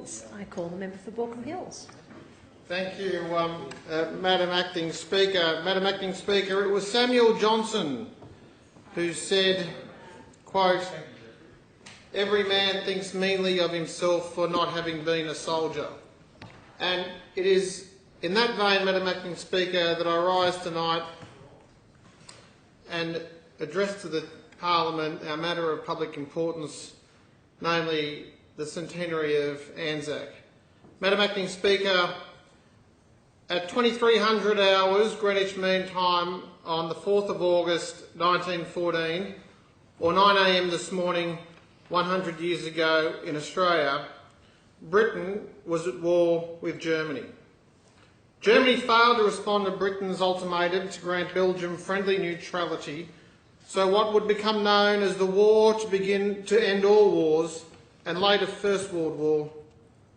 Importance. I call the member for Baulkham Hills. Thank you, Madam Acting Speaker. Madam Acting Speaker, it was Samuel Johnson who said, quote, "Every man thinks meanly of himself for not having been a soldier." And it is in that vein, Madam Acting Speaker, that I rise tonight and address to the Parliament our matter of public importance, namely the centenary of Anzac. Madam Acting Speaker, at 2300 hours Greenwich Mean Time on the 4th of August 1914, or 9 a.m. this morning 100 years ago in Australia, Britain was at war with Germany. Germany failed to respond to Britain's ultimatum to grant Belgium friendly neutrality, so what would become known as the war to end all wars, and later First World War,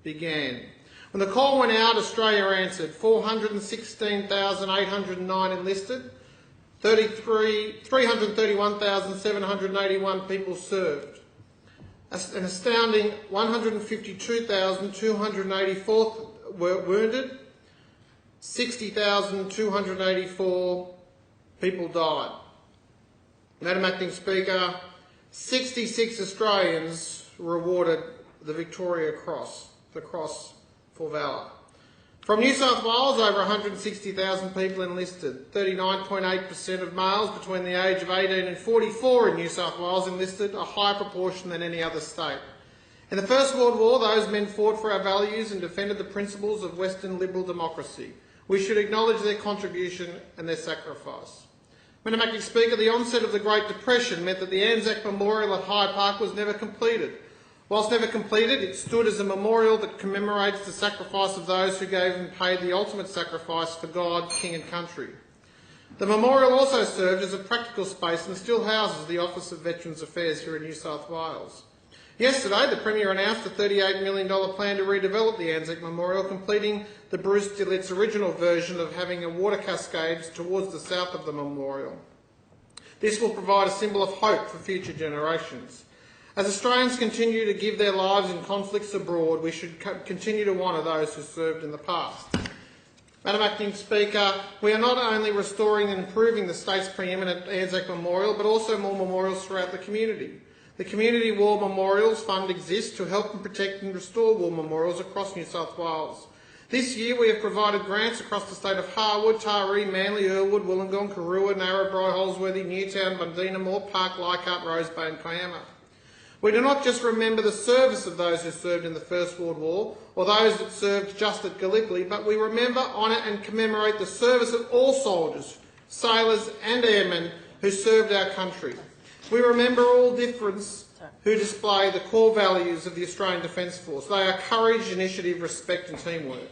began. When the call went out, Australia answered. 416,809 enlisted, 331,781 people served. An astounding 152,284 were wounded, 60,284 people died. Madam Acting Speaker, 66 Australians were awarded the Victoria Cross, the Cross for Valour. From New South Wales, over 160,000 people enlisted. 39.8% of males between the age of 18 and 44 in New South Wales enlisted, a higher proportion than any other state. In the First World War, those men fought for our values and defended the principles of Western liberal democracy. We should acknowledge their contribution and their sacrifice. Madam Acting Speaker, the onset of the Great Depression meant that the Anzac Memorial at Hyde Park was never completed. Whilst never completed, it stood as a memorial that commemorates the sacrifice of those who gave and paid the ultimate sacrifice for God, King and country. The memorial also served as a practical space and still houses the Office of Veterans Affairs here in New South Wales. Yesterday, the Premier announced a $38 million plan to redevelop the Anzac Memorial, completing the Bruce Dillett's original version of having a water cascade towards the south of the memorial. This will provide a symbol of hope for future generations. As Australians continue to give their lives in conflicts abroad, we should continue to honour those who served in the past. Madam Acting Speaker, we are not only restoring and improving the state's preeminent Anzac Memorial, but also more memorials throughout the community. The Community War Memorials Fund exists to help and protect and restore war memorials across New South Wales. This year we have provided grants across the state of Harwood, Taree, Manly, Earlwood, Wollongong, Karua, Narrabri, Holsworthy, Newtown, Bundeena, Moore Park, Leichhardt, Rose Bay and Kiama. We do not just remember the service of those who served in the First World War or those that served just at Gallipoli, but we remember, honour and commemorate the service of all soldiers, sailors and airmen who served our country. We remember all difference who display the core values of the Australian Defence Force. They are courage, initiative, respect and teamwork.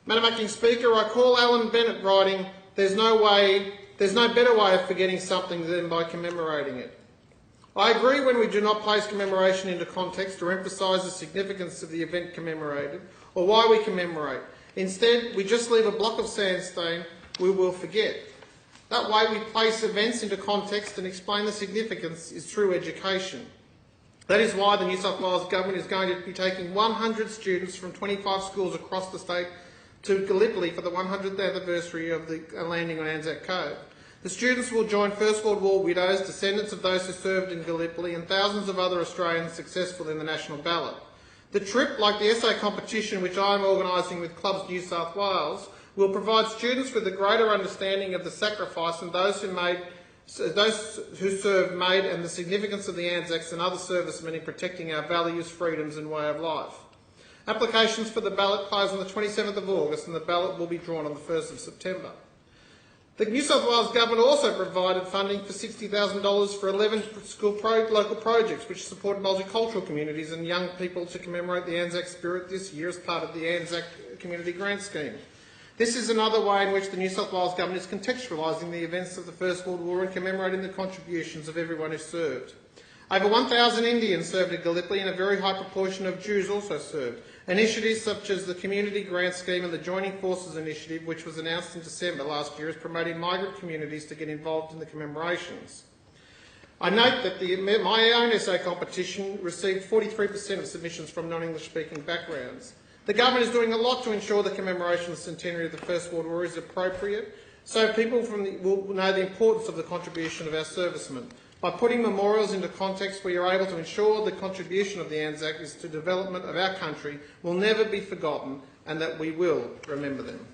Madam Acting Speaker, I call Alan Bennett writing, there's no better way of forgetting something than by commemorating it. I agree when we do not place commemoration into context or emphasise the significance of the event commemorated or why we commemorate. Instead, we just leave a block of sandstone we will forget. That way we place events into context and explain the significance is through education. That is why the New South Wales Government is going to be taking 100 students from 25 schools across the state to Gallipoli for the 100th anniversary of the landing on Anzac Cove. The students will join First World War widows, descendants of those who served in Gallipoli and thousands of other Australians successful in the national ballot. The trip, like the essay competition which I am organising with Clubs New South Wales, will provide students with a greater understanding of the sacrifice and those who served made and the significance of the Anzacs and other servicemen in protecting our values, freedoms and way of life. Applications for the ballot close on the 27th of August and the ballot will be drawn on the 1st of September. The New South Wales Government also provided funding for $60,000 for 11 local projects which support multicultural communities and young people to commemorate the Anzac spirit this year as part of the Anzac Community Grant Scheme. This is another way in which the New South Wales Government is contextualising the events of the First World War and commemorating the contributions of everyone who served. Over 1,000 Indians served at Gallipoli and a very high proportion of Jews also served. Initiatives such as the Community Grant Scheme and the Joining Forces Initiative, which was announced in December last year, is promoting migrant communities to get involved in the commemorations. I note that my own essay competition received 43% of submissions from non-English speaking backgrounds. The government is doing a lot to ensure the commemoration of the centenary of the First World War is appropriate, so people will know the importance of the contribution of our servicemen. By putting memorials into context, we are able to ensure the contribution of the Anzac to the development of our country will never be forgotten and that we will remember them.